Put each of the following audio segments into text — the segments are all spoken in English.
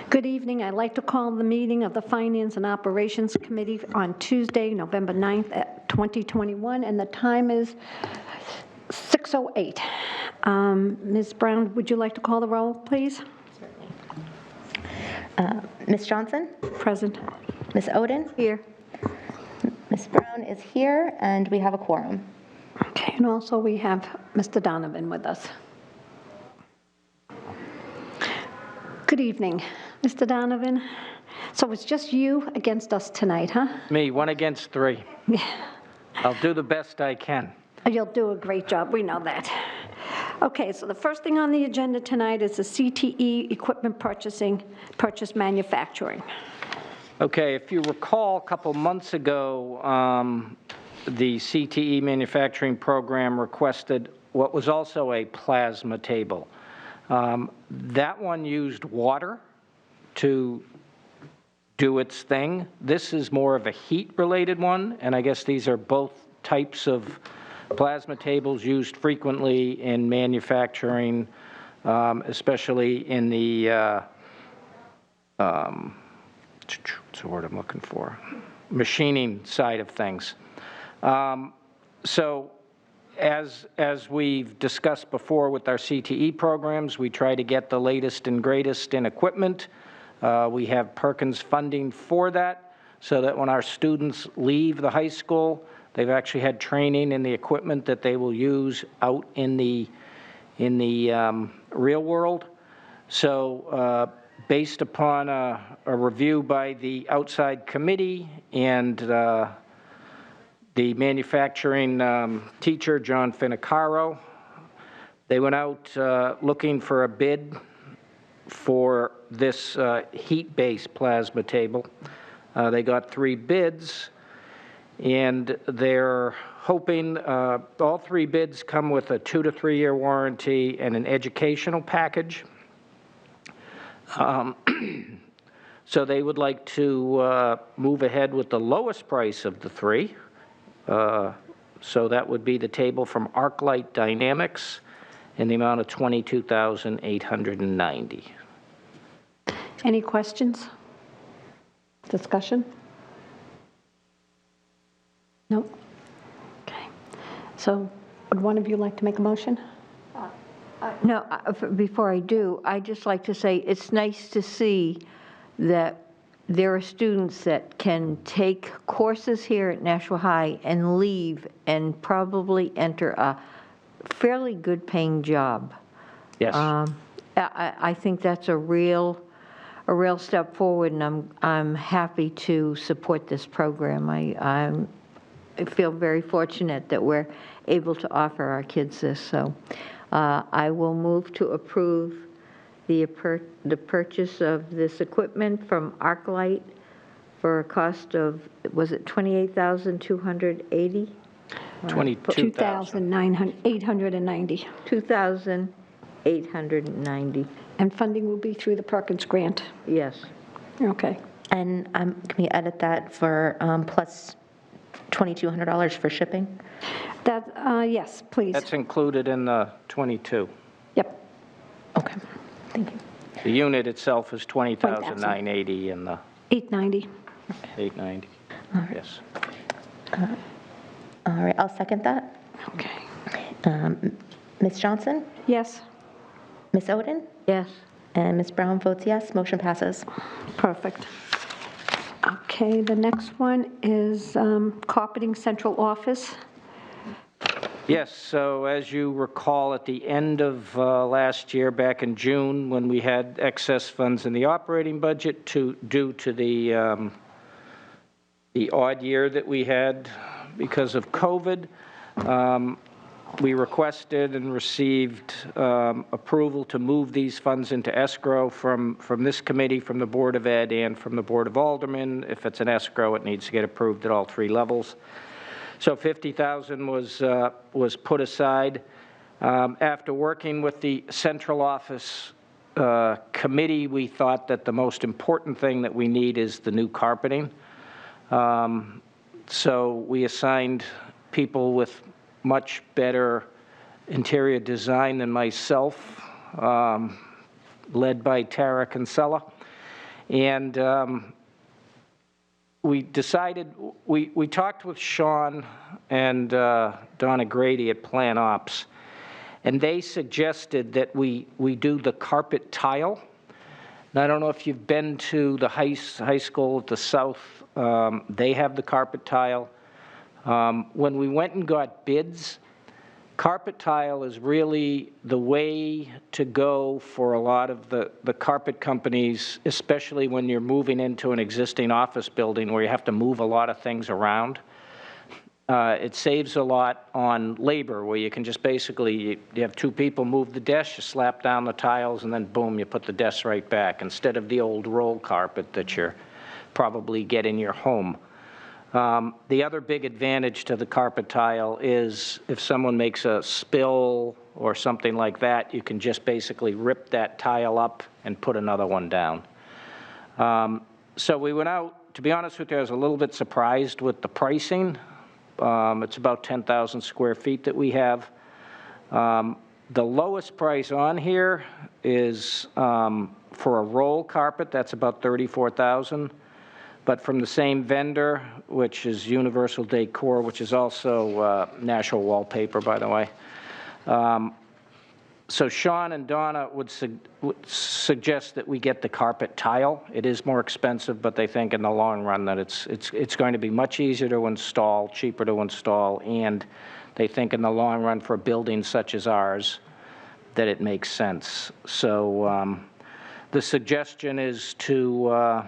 Good evening. I'd like to call the meeting of the Finance and Operations Committee on Tuesday, November 9th at 2021, and the time is 6:08. Ms. Brown, would you like to call the roll, please? Ms. Johnson? Present. Ms. Oden? Here. Ms. Brown is here, and we have a quorum. Okay, and also we have Mr. Donovan with us. Good evening, Mr. Donovan. So it's just you against us tonight, huh? Me, 1 against 3. Yeah. I'll do the best I can. You'll do a great job, we know that. Okay, so the first thing on the agenda tonight is the CTE equipment purchase manufacturing. Okay, if you recall, a couple months ago, the CTE manufacturing program requested what was also a plasma table. That one used water to do its thing. This is more of a heat-related one, and I guess these are both types of plasma tables used frequently in manufacturing, especially in the, what's the word I'm looking for? Machining side of things. So as we've discussed before with our CTE programs, we try to get the latest and greatest in equipment. We have Perkins funding for that, so that when our students leave the high school, they've actually had training in the equipment that they will use out in the real world. So based upon a review by the outside committee and the manufacturing teacher, John Finicaro, they went out looking for a bid for this heat-based plasma table. They got 3 bids, and they're hoping all 3 bids come with a 2 to 3 year warranty and an educational package. So they would like to move ahead with the lowest price of the 3. So that would be the table from ArcLight Dynamics in the amount of $22,890. Any questions? Discussion? No? Okay. So would one of you like to make a motion? No, before I do, I'd just like to say it's nice to see that there are students that can take courses here at Nashua High and leave and probably enter a fairly good paying job. Yes. I think that's a real step forward, and I'm happy to support this program. I feel very fortunate that we're able to offer our kids this. So I will move to approve the purchase of this equipment from ArcLight for a cost of, was it $28,280? $2,890. $2,890. And funding will be through the Perkins grant. Yes. Okay. And can we edit that for plus $2,200 for shipping? That, yes, please. That's included in the 22. Yep. Okay, thank you. The unit itself is $20,980 and the 890. $890. All right. Yes. All right, I'll second that. Okay. Ms. Johnson? Yes. Ms. Oden? Yes. And Ms. Brown votes yes. Motion passes. Perfect. Okay, the next one is carpeting central office. Yes, so as you recall, at the end of last year, back in June, when we had excess funds in the operating budget due to the odd year that we had because of COVID, we requested and received approval to move these funds into escrow from this committee, from the Board of Ed, and from the Board of Aldermen. If it's an escrow, it needs to get approved at all 3 levels. So $50,000 was put aside. After working with the central office committee, we thought that the most important thing that we need is the new carpeting. So we assigned people with much better interior design than myself, led by Tara Kinsella. And we decided, we talked with Sean and Donna Grady at Plan Ops, and they suggested that we do the carpet tile. And I don't know if you've been to the high school at the south. They have the carpet tile. When we went and got bids, carpet tile is really the way to go for a lot of the carpet companies, especially when you're moving into an existing office building where you have to move a lot of things around. It saves a lot on labor, where you can just basically, you have two people move the desk, you slap down the tiles, and then boom, you put the desk right back, instead of the old roll carpet that you're probably get in your home. The other big advantage to the carpet tile is if someone makes a spill or something like that, you can just basically rip that tile up and put another one down. So we went out, to be honest with you, I was a little bit surprised with the pricing. It's about 10,000 square feet that we have. The lowest price on here is for a roll carpet, that's about $34,000. But from the same vendor, which is Universal Decor, which is also Nashua wallpaper, by the way. So Sean and Donna would suggest that we get the carpet tile. It is more expensive, but they think in the long run that it's going to be much easier to install, cheaper to install, and they think in the long run for a building such as ours that it makes sense. So the suggestion is to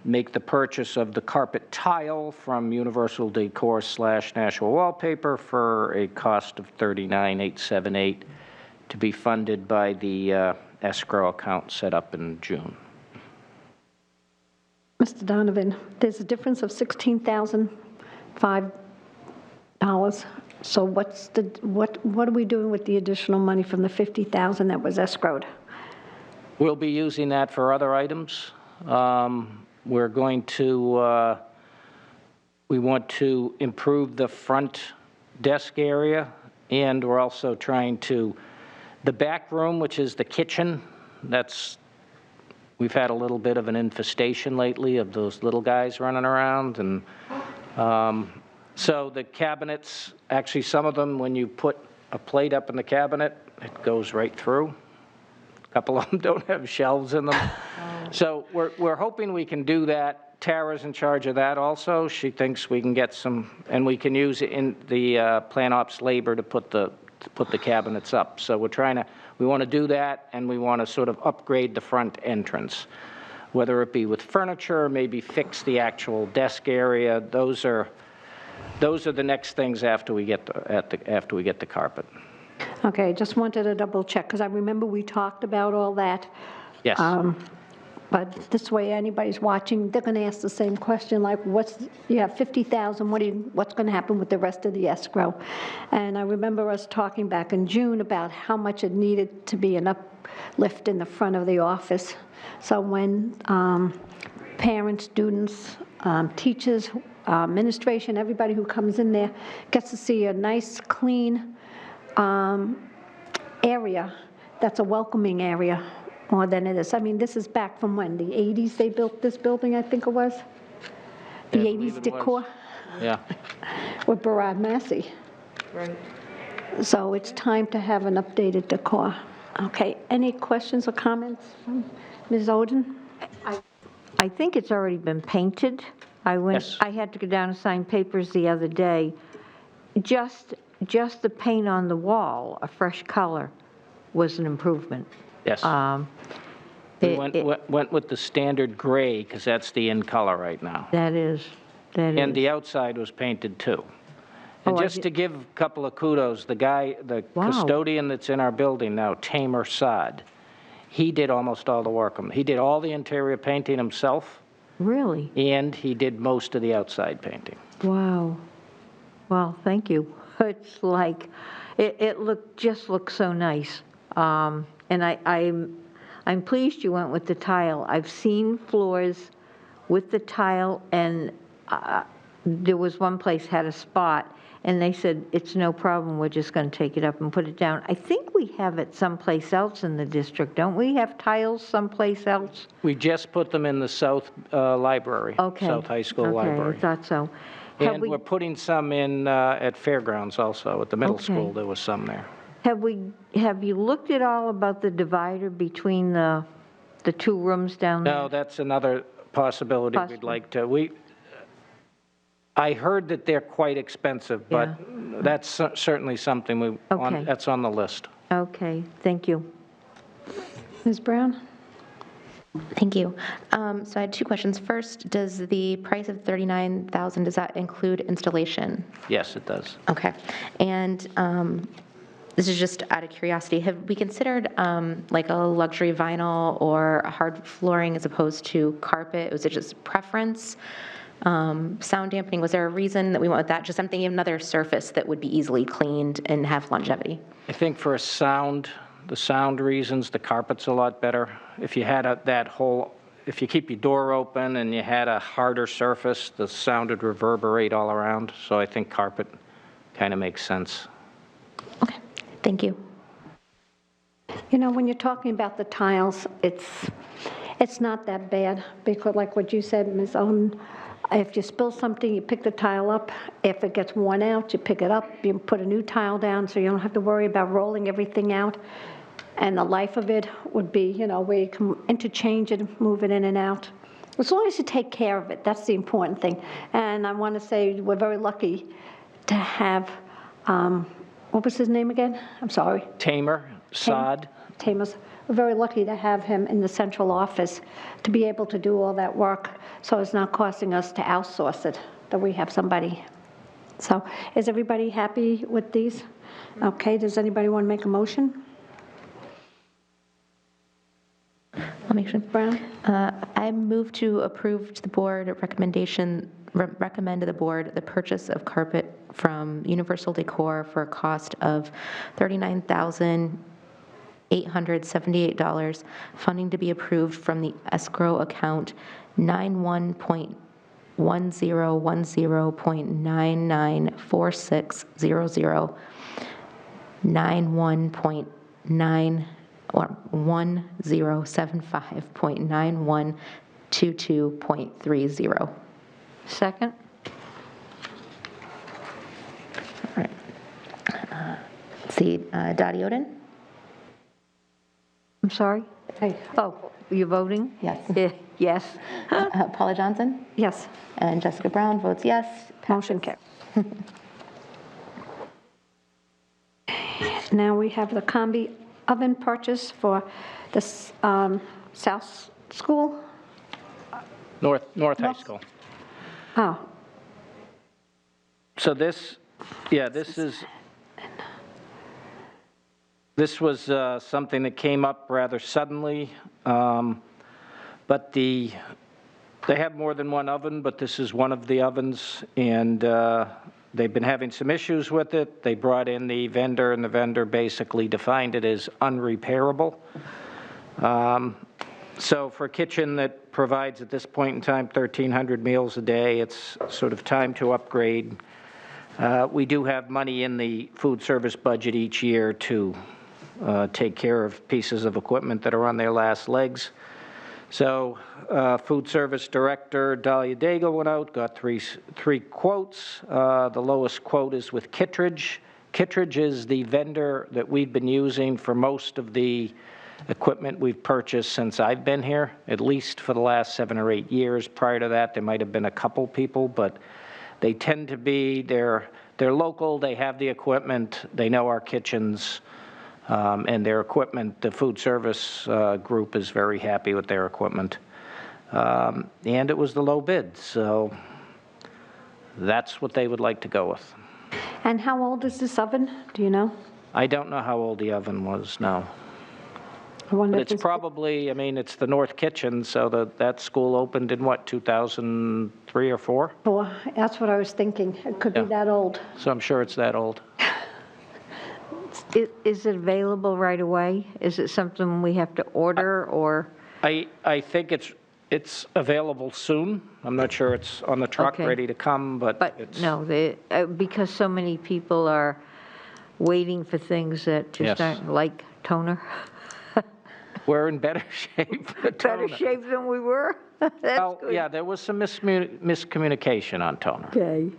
make the purchase of the carpet tile from Universal Decor / Nashua Wallpaper for a cost of $39,878 to be funded by the escrow account set up in June. Mr. Donovan, there's a difference of $16,005. So what are we doing with the additional money from the $50,000 that was escrowed? We'll be using that for other items. We're going to, we want to improve the front desk area, and we're also trying to, the back room, which is the kitchen, we've had a little bit of an infestation lately of those little guys running around, and so the cabinets, actually some of them, when you put a plate up in the cabinet, it goes right through. A couple of them don't have shelves in them. So we're hoping we can do that. Tara's in charge of that also. She thinks we can get some, and we can use in the Plan Ops labor to put the cabinets up. So we want to do that, and we want to sort of upgrade the front entrance, whether it be with furniture, or maybe fix the actual desk area. Those are the next things after we get the carpet. Okay, just wanted to double check, because I remember we talked about all that. Yes. But this way, anybody's watching, they're going to ask the same question, like, you have $50,000, what's going to happen with the rest of the escrow? And I remember us talking back in June about how much it needed to be an uplift in the front of the office. So when parents, students, teachers, administration, everybody who comes in there gets to see a nice, clean area, that's a welcoming area more than it is. I mean, this is back from when? The 80s they built this building, I think it was? The Yeah, I believe 80s it decor? was. Yeah. With Barad Massey. Right. So it's time to have an updated decor. Okay, any questions or comments from Ms. Oden? I think it's already been painted. Yes. I had to go down and sign papers the other day. Just the paint on the wall, a fresh color, was an improvement. Yes. We went with the standard gray, because that's the in color right now. That is. And the outside was painted too. And Oh, just to give a couple of kudos, the Wow. custodian that's in our building now, Tamer Saad, he did almost all the work. He did all the interior painting himself, Really? and he did most of the outside painting. Wow. Well, thank you. It's like, it just looks so nice. And I'm pleased you went with the tile. I've seen floors with the tile, and there was one place had a spot, and they said, it's no problem, we're just going to take it up and put it down. I think we have it someplace else in the district, don't we have tiles someplace else? We just put them in the South Library, Okay. South High School Okay, Library. I thought so. Have And we- we're putting some in at Fairgrounds also. At the middle Okay. school, there was some there. Have you looked at all about the divider between the two rooms down there? No, that's another possibility we'd Possible. like to. I heard that they're quite expensive, but that's certainly something Okay. that's on the list. Okay, thank you. Ms. Brown? Thank you. So I had two questions. First, does the price of $39,000, does that include installation? Yes, it does. Okay. And this is just out of curiosity. Have we considered like a luxury vinyl or a hard flooring as opposed to carpet? Was it just preference? Sound dampening, was there a reason that we went with that? Just I'm thinking of another surface that would be easily cleaned and have longevity. I think for the sound reasons, the carpet's a lot better. If you had if you keep your door open and you had a harder surface, the sound would reverberate all around. So I think carpet kind of makes sense. Okay, thank you. You know, when you're talking about the tiles, it's not that bad, because like what you said, Ms. Owen, if you spill something, you pick the tile up. If it gets worn out, you pick it up, you put a new tile down, so you don't have to worry about rolling everything out. And the life of it would be, you know, where you can interchange it, move it in and out. As long as you take care of it, that's the important thing. And I want to say we're very lucky to have, what was his name again? I'm sorry. Tamer, sod. Tamer's, we're very lucky to have him in the central office to be able to do all that work, so it's not costing us to outsource it, that we have somebody. So is everybody happy with these? Okay, does anybody want to make a motion? I'll make sure. Brown? I move to approve to the board a recommend to the board the purchase of carpet from Universal Decor for a cost of $39,878, funding to be approved from the escrow account 91.1010.994600, 1075.9122.30. Second? All right. See, Dottie Oden? I'm sorry? Hey. Oh, you're voting? Yes. Yes. Paula Johnson? Yes, And Jessica Brown votes yes. motion carried. Now we have the Combi oven purchase for the South School. North High School. Oh, So this was something that came up rather suddenly, but they have more than one oven, but this is one of the ovens, and they've been having some issues with it. They brought in the vendor, and the vendor basically defined it as unrepairable. So for a kitchen that provides, at this point in time, 1,300 meals a day, it's sort of time to upgrade. We do have money in the food service budget each year to take care of pieces of equipment that are on their last legs. So food service director Dahlia Daigle went out, got three quotes. The lowest quote is with Kittredge. Kittredge is the vendor that we've been using for most of the equipment we've purchased since I've been here, at least for the last 7 or 8 years. Prior to that, there might have been a couple people, but they tend to be, they're local, they have the equipment, they know our kitchens, and their equipment, the food service group is very happy with their equipment. And it was the low bid, so that's what they would like to go with. and how old is this oven? Do you know? I don't know how old the oven was, no. I wonder But if it's this- probably, I mean, it's the North Kitchen, so that school opened in what, 2003 or 4? Oh, that's what I was thinking. It could be Yeah. that old. So I'm sure it's that old. Is it available right away? Is it something we have to order, or? I think It's available soon. I'm not sure it's on the truck, Okay. ready to come, but But it's... no, because so many people are waiting for things that just Yes. aren't like toner. We're in better shape. for Better toner. shape than we were? That's Well, good. yeah, there was some miscommunication on toner. Okay,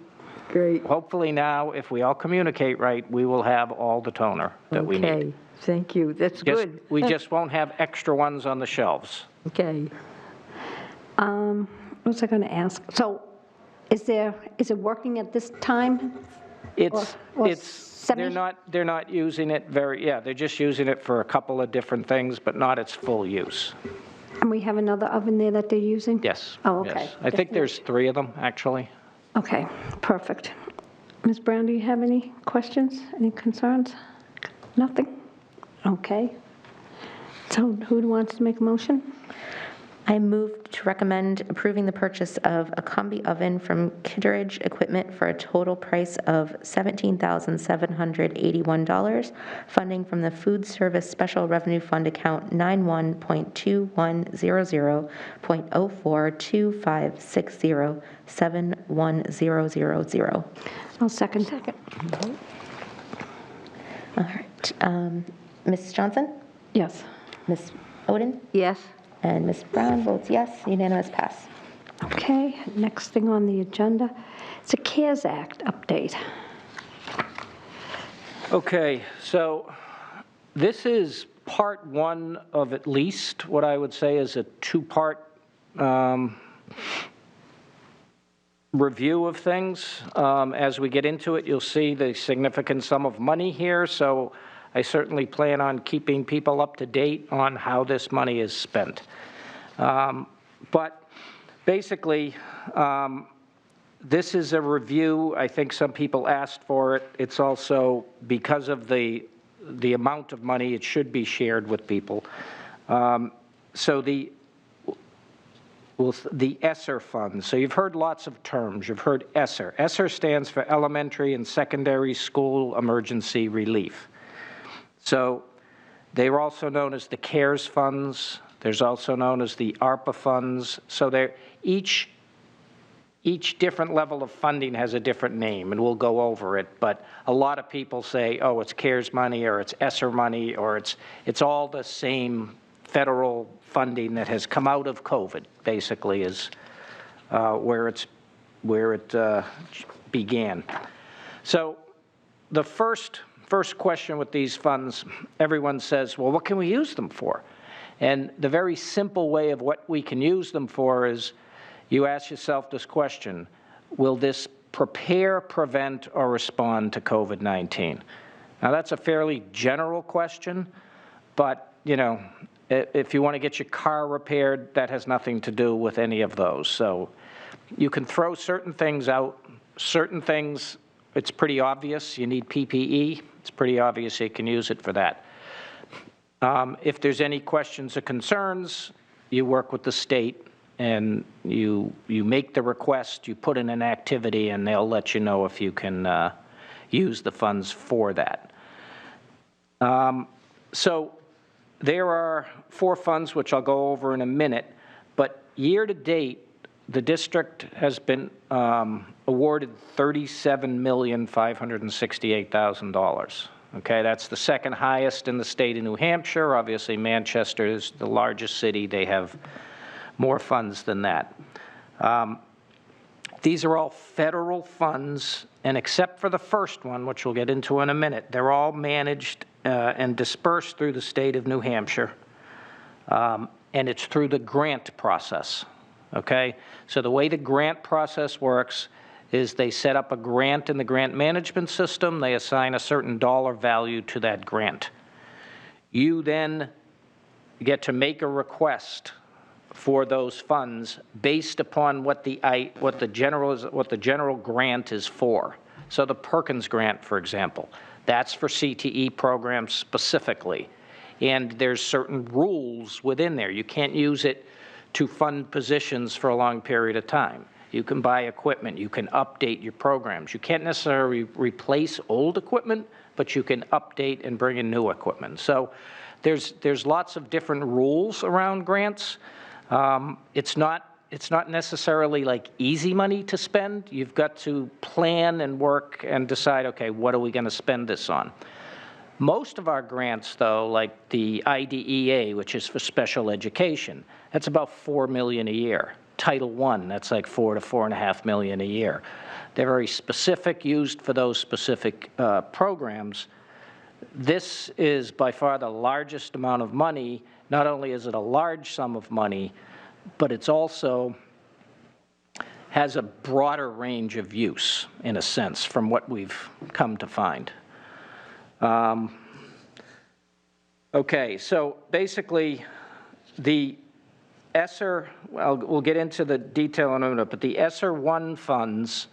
great. Hopefully now, if we all communicate right, we will have all the toner that we need. Okay, thank you, that's good. We just won't have extra ones on the shelves. Okay. What was I going to ask? So is it working at this time? They're semi- not using it they're just using it for a couple of different things, but not its full use. And we have another oven there that they're using? Yes. Oh, okay. yes. I think there's 3 of them, actually. Okay, perfect. Ms. Brown, do you have any questions, any concerns? Nothing? Okay. So who wants to make a motion? I move to recommend approving the purchase of a Combi oven from Kittredge Equipment for a total price of $17,781, funding from the Food Service Special Revenue Fund account 91.2100.0425607100. I'll second. All right. Ms. Johnson? Yes. Ms. Oden? Yes? And Ms. Brown votes yes, unanimous pass. Okay, next thing on the agenda, it's a Kaz Act update. Okay, so this is part 1 of at least what I would say is a 2-part review of things. As we get into it, you'll see the significant sum of money here, so I certainly plan on keeping people up to date on how this money is spent. But basically, this is a review. I think some people asked for it. It's also because of the amount of money, it should be shared with people. So the ESSER funds. So you've heard lots of terms. You've heard ESSER. ESSER stands for Elementary and Secondary School Emergency Relief. So they were also known as the CARES funds. There's also known as the ARPA funds. So they're each different level of funding has a different name, and we'll go over it. But a lot of people say, oh, it's CARES money, or it's ESSER money, or it's all the same federal funding that has come out of COVID, basically, is where it began. So the first question with these funds, everyone says, well, what can we use them for? And the very simple way of what we can use them for is you ask yourself this question: will this prepare, prevent, or respond to COVID-19? Now, that's a fairly general question, but, you know, if you want to get your car repaired, that has nothing to do with any of those. So you can throw certain things out. Certain things, it's pretty obvious. You need PPE. It's pretty obvious you can use it for that. If there's any questions or concerns, you work with the state and you make the request, you put in an activity, and they'll let you know if you can use the funds for that. So there are 4 funds, which I'll go over in a minute, but year to date, the district has been awarded $37,568,000. Okay, that's the second highest in the state of New Hampshire. Obviously, Manchester is the largest city. They have more funds than that. These are all federal funds, and except for the first one, which we'll get into in a minute, they're all managed and dispersed through the state of New Hampshire, and it's through the grant process, okay? So the way the grant process works is they set up a grant in the grant management system. They assign a certain dollar value to that grant. You then get to make a request for those funds based upon what the general grant is for. So the Perkins grant, for example, that's for CTE programs specifically. And there's certain rules within there. You can't use it to fund positions for a long period of time. You can buy equipment. You can update your programs. You can't necessarily replace old equipment, but you can update and bring in new equipment. So there's lots of different rules around grants. It's not necessarily like easy money to spend. You've got to plan and work and decide, okay, what are we going to spend this on? Most of our grants, though, like the IDEA, which is for special education, that's about $4 million a year. Title I, that's like $4 to $4.5 million a year. They're very specific, used for those specific programs. This is by far the largest amount of money. Not only is it a large sum of money, but it's also has a broader range of use, in a sense, from what we've come to find. Okay, so basically, the ESSER, well, we'll get into the detail in a minute, but the ESSER 1 funds,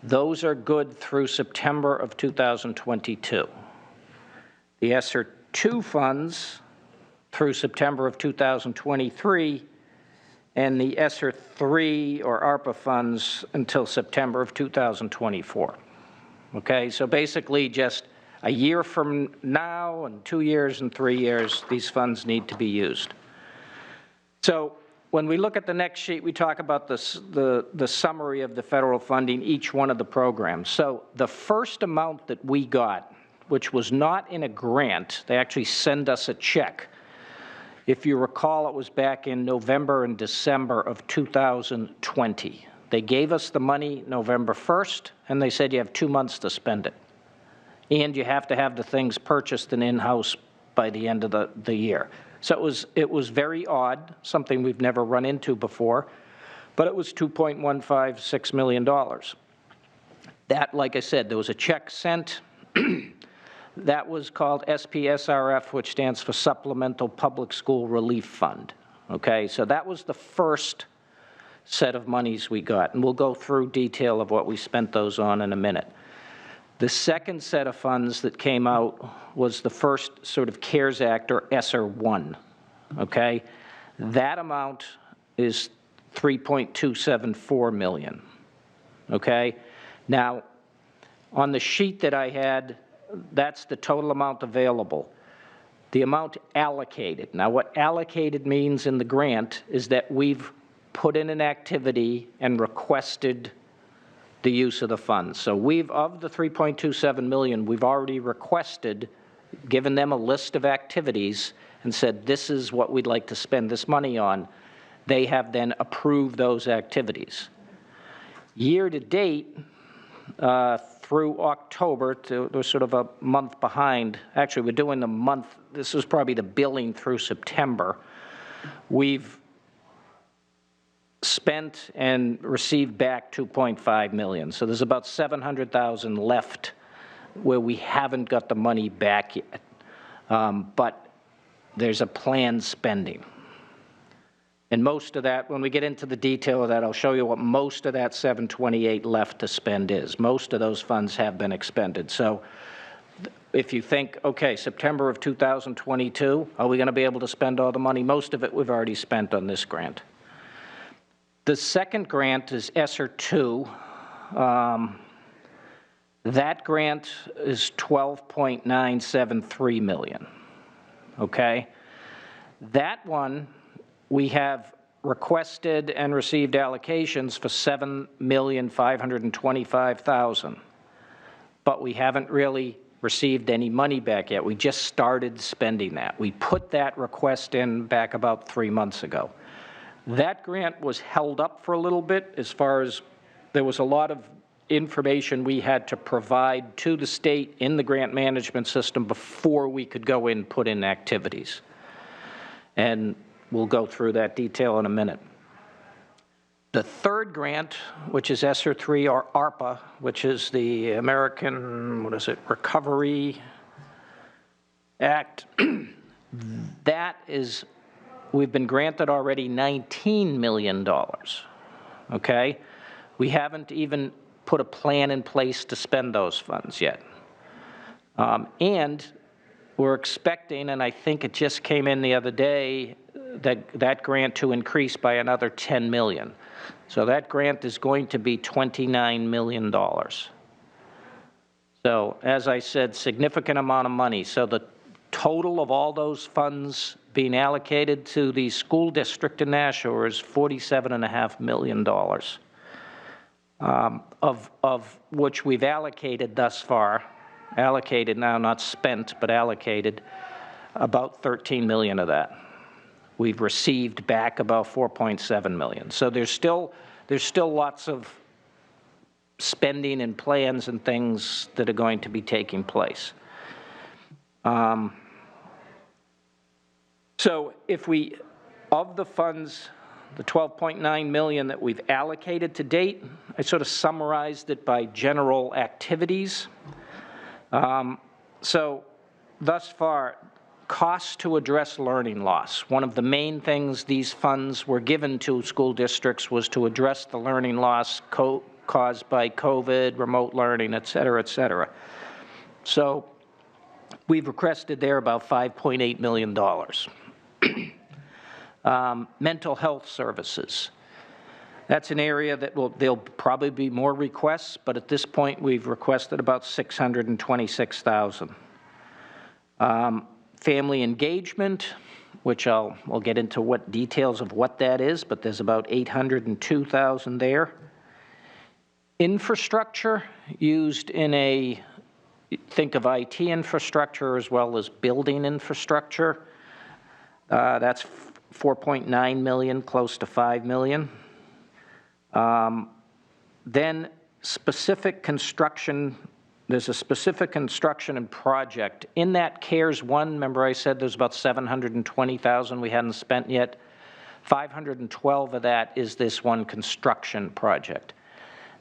those are good through September of 2022. The ESSER 2 funds through September of 2023, and the ESSER 3 or ARPA funds until September of 2024. Okay, so basically just a year from now and 2 years and 3 years, these funds need to be used. So when we look at the next sheet, we talk about the summary of the federal funding, each one of the programs. So the first amount that we got, which was not in a grant, they actually send us a check. If you recall, it was back in November and December of 2020. They gave us the money November 1st, and they said you have 2 months to spend it. And you have to have the things purchased and in-house by the end of the year. So it was very odd, something we've never run into before, but it was $2.156 million. That, like I said, there was a check sent. That was called SPSRF, which stands for Supplemental Public School Relief Fund. Okay, so that was the first set of monies we got, and we'll go through detail of what we spent those on in a minute. The second set of funds that came out was the first sort of CARES Act, or ESSER 1, okay? That amount is $3.274 million, okay? Now, on the sheet that I had, that's the total amount available. The amount allocated. Now, what allocated means in the grant is that we've put in an activity and requested the use of the funds. So of the $3.27 million, we've already requested, given them a list of activities and said, this is what we'd like to spend this money on. They have then approved those activities. Year to date, through October, we're sort of a month behind. Actually, we're doing the month, this is probably the billing through September. We've spent and received back $2.5 million. So there's about $700,000 left where we haven't got the money back yet. But there's a planned spending. And most of that, when we get into the detail of that, I'll show you what most of that $728 left to spend is. Most of those funds have been expended. So if you think, okay, September of 2022, are we going to be able to spend all the money? Most of it we've already spent on this grant. The second grant is ESSER 2. That grant is $12.973 million, okay? That one, we have requested and received allocations for $7,525,000, but we haven't really received any money back yet. We just started spending that. We put that request in back about 3 months ago. That grant was held up for a little bit as far as there was a lot of information we had to provide to the state in the grant management system before we could go in and put in activities. And we'll go through that detail in a minute. The third grant, which is ESSER 3 or ARPA, which is the American, Recovery Act, that is, we've been granted already $19 million, okay? We haven't even put a plan in place to spend those funds yet. And we're expecting, and I think it just came in the other day, that grant to increase by another $10 million. So that grant is going to be $29 million. So as I said, significant amount of money. So the total of all those funds being allocated to the school district in Nashua is $47.5 million, of which we've allocated thus far, allocated now, not spent, but allocated about 13 million of that. We've received back about 4.7 million. So there's still lots of spending and plans and things that are going to be taking place. So if we, of the funds, the 12.9 million that we've allocated to date, I sort of summarized it by general activities. So thus far, costs to address learning loss. One of the main things these funds were given to school districts was to address the learning loss caused by COVID, remote learning, et cetera, et cetera. So we've requested there about $5.8 million. Mental health services. That's an area that there'll probably be more requests, but at this point we've requested about $626,000. Family engagement, which we'll get into what details of what that is, but there's about $802,000 there. Infrastructure used in think of IT infrastructure as well as building infrastructure. That's 4.9 million, close to 5 million. Then specific construction, there's a specific construction and project. In that CARES 1, remember I said there's about 720,000 we hadn't spent yet? 512 of that is this one construction project.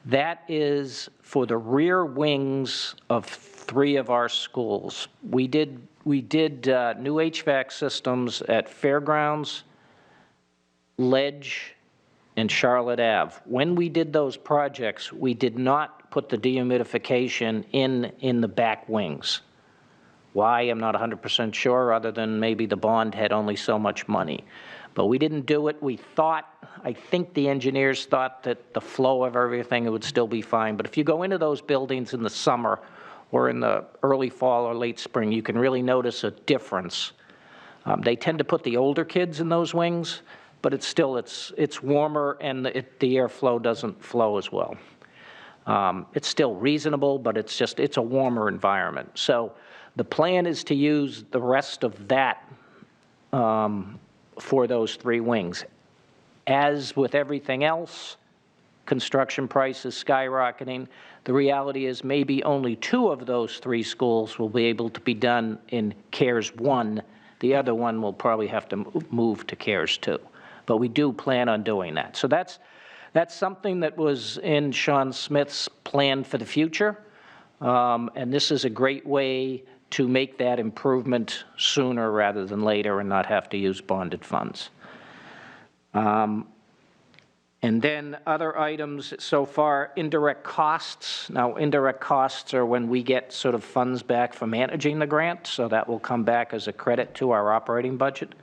That is for the rear wings of 3 of our schools. We did new HVAC systems at Fairgrounds, Ledge, and Charlotte Ave. When we did those projects, we did not put the dehumidification in the back wings. Why, I'm not 100% sure, other than maybe the bond had only so much money. But we didn't do it. We thought, I think the engineers thought that the flow of everything, it would still be fine. But if you go into those buildings in the summer or in the early fall or late spring, you can really notice a difference. They tend to put the older kids in those wings, but it's still, it's warmer and the airflow doesn't flow as well. It's still reasonable, but it's a warmer environment. So the plan is to use the rest of that for those 3 wings. As with everything else, construction prices skyrocketing. The reality is maybe only 2 of those 3 schools will be able to be done in CARES 1. The other one will probably have to move to CARES 2. But we do plan on doing that. So that's something that was in Sean Smith's plan for the future. And this is a great way to make that improvement sooner rather than later and not have to use bonded funds. And then other items so far, indirect costs. Now, indirect costs are when we get sort of funds back for managing the grant, so that will come back as a credit to our operating budget.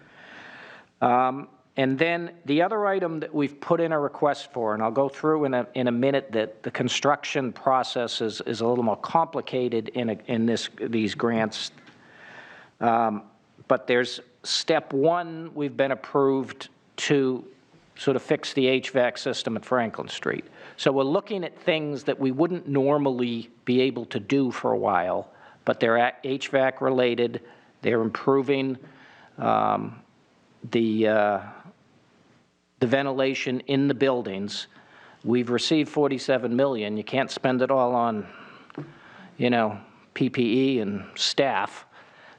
And then the other item that we've put in a request for, and I'll go through in a minute, that the construction process is a little more complicated in these grants. But there's step 1, we've been approved to sort of fix the HVAC system at Franklin Street. So we're looking at things that we wouldn't normally be able to do for a while, but they're HVAC related. They're improving the ventilation in the buildings. We've received 47 million. You can't spend it all on, PPE and staff.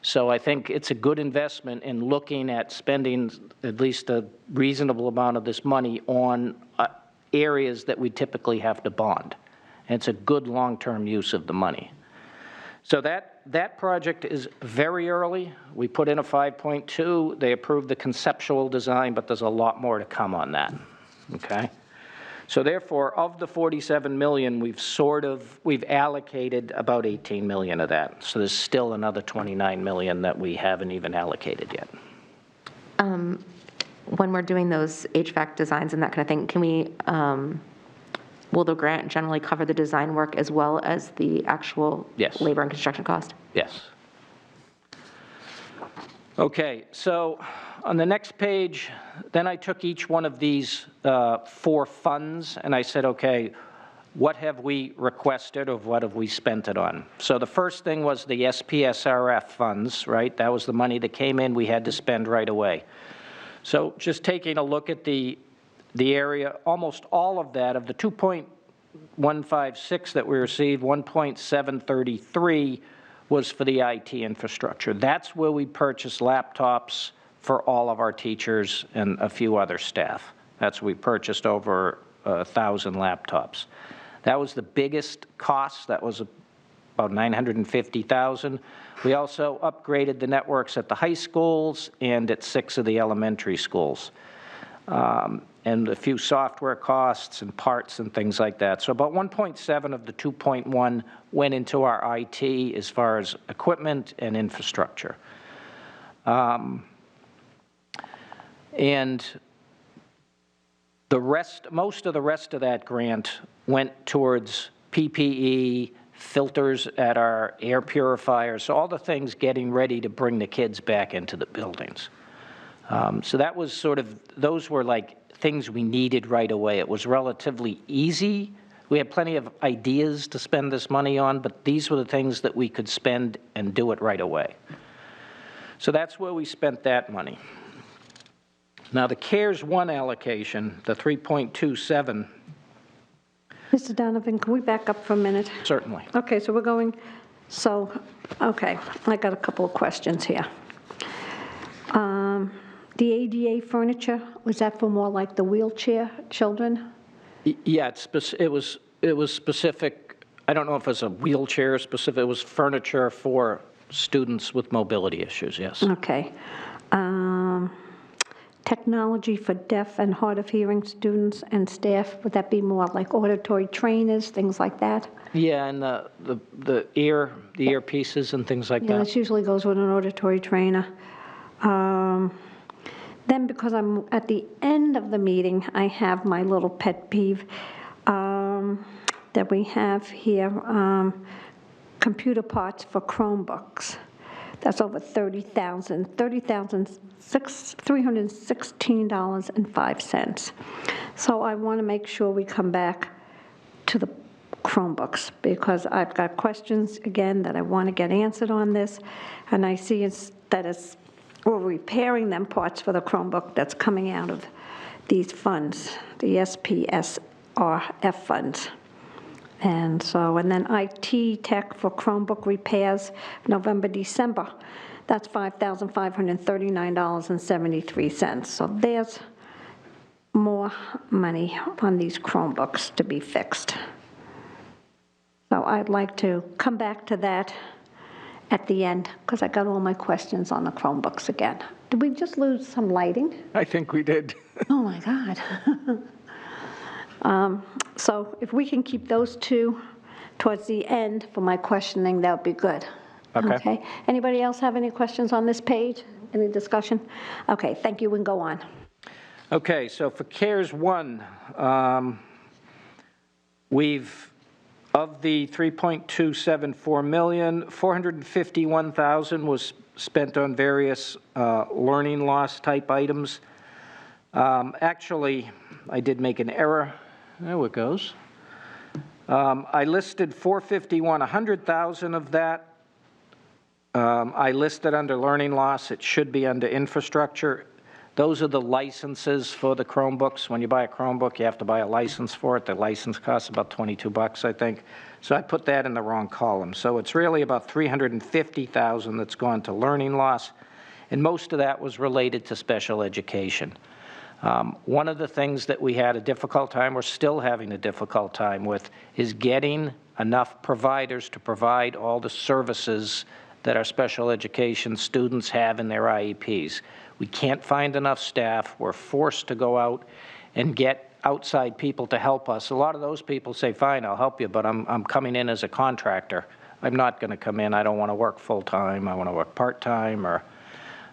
So I think it's a good investment in looking at spending at least a reasonable amount of this money on areas that we typically have to bond. And it's a good long-term use of the money. So that project is very early. We put in a 5.2. They approved the conceptual design, but there's a lot more to come on that, okay? So therefore, of the 47 million, we've allocated about 18 million of that. So there's still another 29 million that we haven't even allocated yet. When we're doing those HVAC designs and that kind of thing, can we, will the grant generally cover the design work as well as the actual Yes. labor and construction cost? Yes. Okay, so on the next page, then I took each one of these 4 funds, and I said, okay, what have we requested or what have we spent it on? So the first thing was the SPSRF funds, right? That was the money that came in we had to spend right away. So just taking a look at the area, almost all of that, of the 2.156 that we received, 1.733 was for the IT infrastructure. That's where we purchased laptops for all of our teachers and a few other staff. That's where we purchased over 1,000 laptops. That was the biggest cost. That was about $950,000. We also upgraded the networks at the high schools and at 6 of the elementary schools. And a few software costs and parts and things like that. So about 1.7 of the 2.1 went into our IT as far as equipment and infrastructure. And the rest, most of the rest of that grant went towards PPE, filters at our air purifiers, so all the things getting ready to bring the kids back into the buildings. So that was sort of, those were like things we needed right away. It was relatively easy. We had plenty of ideas to spend this money on, but these were the things that we could spend and do it right away. So that's where we spent that money. Now the CARES 1 allocation, the 3.27. Mr. Donovan, can we back up for a minute? Certainly. Okay, so we're going, okay, I got a couple of questions here. The ADA furniture, was that for more like the wheelchair children? Yeah, it was specific. I don't know if it was a wheelchair specific. It was furniture for students with mobility issues, yes. Okay. Technology for deaf and hard of hearing students and staff, would that be more like auditory trainers, things like that? Yeah, and the earpieces and things like Yeah, that. this usually goes with an auditory trainer. Then because I'm at the end of the meeting, I have my little pet peeve that we have here, computer parts for Chromebooks. That's over $316.05. So I want to make sure we come back to the Chromebooks, because I've got questions, again, that I want to get answered on this, and I see we're repairing them parts for the Chromebook that's coming out of these funds, the SPSRF funds. And then IT tech for Chromebook repairs, November, December, that's $5,539.73. So there's more money on these Chromebooks to be fixed. So I'd like to come back to that at the end, because I got all my questions on the Chromebooks again. Did we just lose some lighting? I think we did. Oh, my God. So if we can keep those two towards the end for my questioning, that would be good. Okay. Anybody else have any questions on this page? Any discussion? Okay, thank you, and go on. Okay, so for CARES 1, of the 3.274 million, 451,000 was spent on various learning loss type items. Actually, I did make an error. There it goes. I listed 451, 100,000 of that. I listed under learning loss. It should be under infrastructure. Those are the licenses for the Chromebooks. When you buy a Chromebook, you have to buy a license for it. The license costs about $22, I think. So I put that in the wrong column. So it's really about 350,000 that's gone to learning loss, and most of that was related to special education. One of the things that we had a difficult time, we're still having a difficult time with, is getting enough providers to provide all the services that our special education students have in their IEPs. We can't find enough staff. We're forced to go out and get outside people to help us. A lot of those people say, fine, I'll help you, but I'm coming in as a contractor. I'm not going to come in. I don't want to work full-time. I want to work part-time.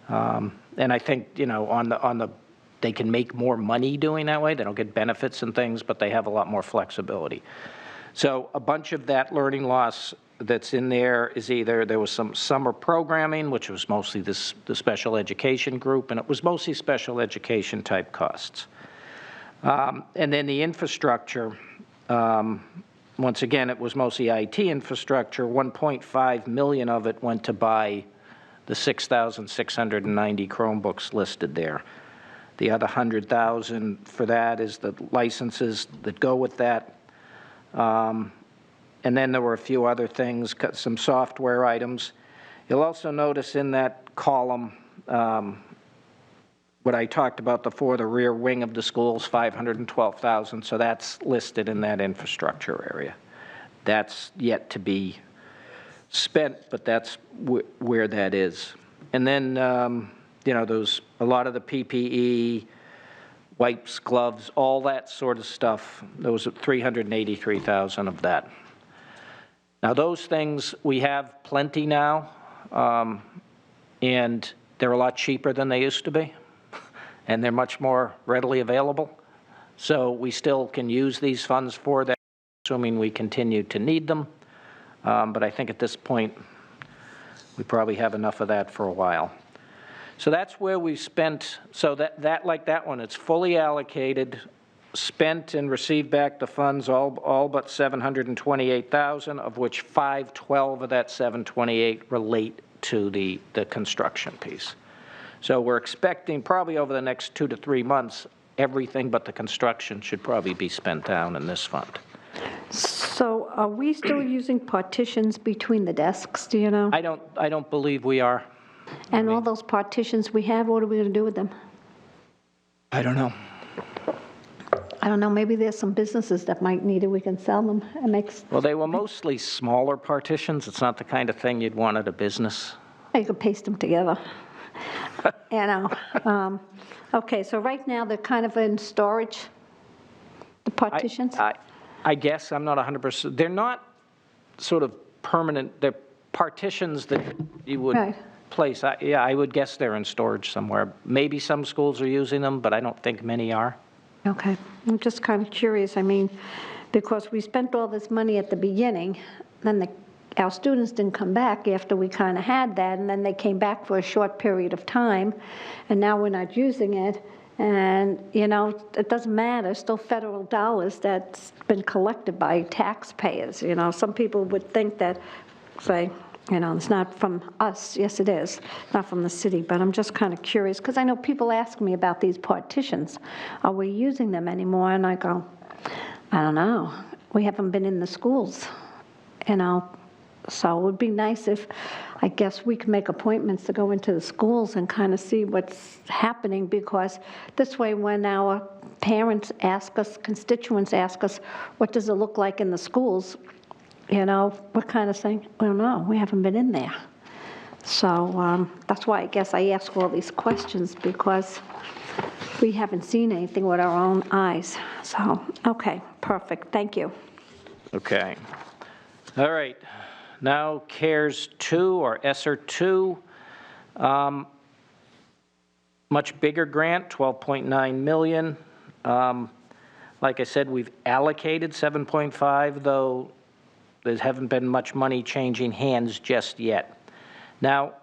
And I think, they can make more money doing that way. They don't get benefits and things, but they have a lot more flexibility. So a bunch of that learning loss that's in there is either there was some summer programming, which was mostly the special education group, and it was mostly special education type costs. And then the infrastructure, once again, it was mostly IT infrastructure. 1.5 million of it went to buy the 6,690 Chromebooks listed there. The other 100,000 for that is the licenses that go with that. And then there were a few other things, some software items. You'll also notice in that column what I talked about before, the rear wing of the schools, 512,000. So that's listed in that infrastructure area. That's yet to be spent, but that's where that is. And then, you know, there's a lot of the PPE, wipes, gloves, all that sort of stuff. There was 383,000 of that. Now, those things, we have plenty now, and they're a lot cheaper than they used to be, and they're much more readily available. So we still can use these funds for that, assuming we continue to need them. But I think at this point, we probably have enough of that for a while. So that's where we spent, so that like that one, it's fully allocated, spent and received back the funds, all but 728,000, of which 512 of that 728 relate to the construction piece. So we're expecting probably over the next 2 to 3 months, everything but the construction should probably be spent down in this fund. So are we still using partitions between the desks, do you know? I don't believe we are. And all those partitions we have, what are we going to do with them? I don't know. I don't know, maybe there's some businesses that might need it, we can sell them and make, Well, they were mostly smaller partitions. It's not the kind of thing you'd want at a business. you could paste them together. You know, okay, so right now they're kind of in storage, the partitions? I guess I'm not 100%. They're not sort of permanent. They're partitions that you would Right. place. Yeah, I would guess they're in storage somewhere. Maybe some schools are using them, but I don't think many are. Okay, I'm just kind of curious, I mean, because we spent all this money at the beginning, then our students didn't come back after we kind of had that, and then they came back for a short period of time, and now we're not using it, and, you know, it doesn't matter, still federal dollars that's been collected by taxpayers, you know. Some people would think that, say, you know, it's not from us. Yes, it is. Not from the city, but I'm just kind of curious, because I know people ask me about these partitions. Are we using them anymore? And I go, I don't know. We haven't been in the schools, you know. So it would be nice if, I guess, we could make appointments to go into the schools and kind of see what's happening, because this way when our parents ask us, constituents ask us, what does it look like in the schools? You know, we're kind of saying, well, no, we haven't been in there. So that's why I guess I ask all these questions, because we haven't seen anything with our own eyes. So, okay, perfect. Thank you. Okay. All right. Now CARES 2 or ESSER 2. Much bigger grant, $12.9 million. Like I said, we've allocated 7.5, though there haven't been much money changing hands just yet. Now,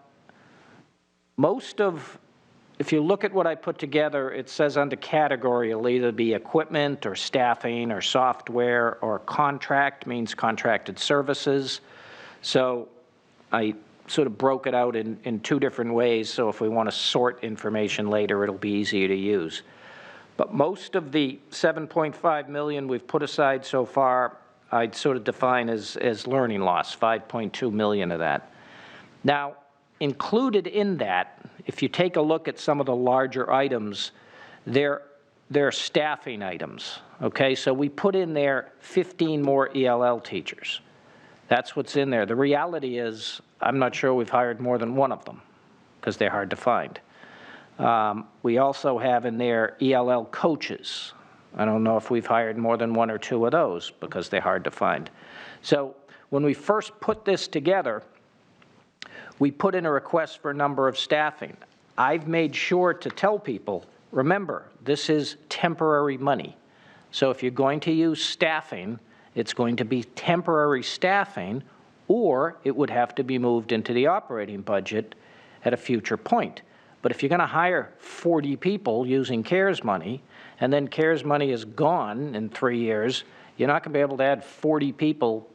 if you look at what I put together, it says under category, it'll either be equipment or staffing or software, or contract means contracted services. So I sort of broke it out in 2 different ways, so if we want to sort information later, it'll be easier to use. But most of the 7.5 million we've put aside so far, I'd sort of define as learning loss, 5.2 million of that. Now, included in that, if you take a look at some of the larger items, they're staffing items, okay? So we put in there 15 more ELL teachers. That's what's in there. The reality is, I'm not sure we've hired more than one of them, because they're hard to find. We also have in there ELL coaches. I don't know if we've hired more than 1 or 2 of those, because they're hard to find. So when we first put this together, we put in a request for a number of staffing. I've made sure to tell people, remember, this is temporary money. So if you're going to use staffing, it's going to be temporary staffing, or it would have to be moved into the operating budget at a future point. But if you're going to hire 40 people using CARES money, and then CARES money is gone in 3 years, you're not going to be able to add 40 people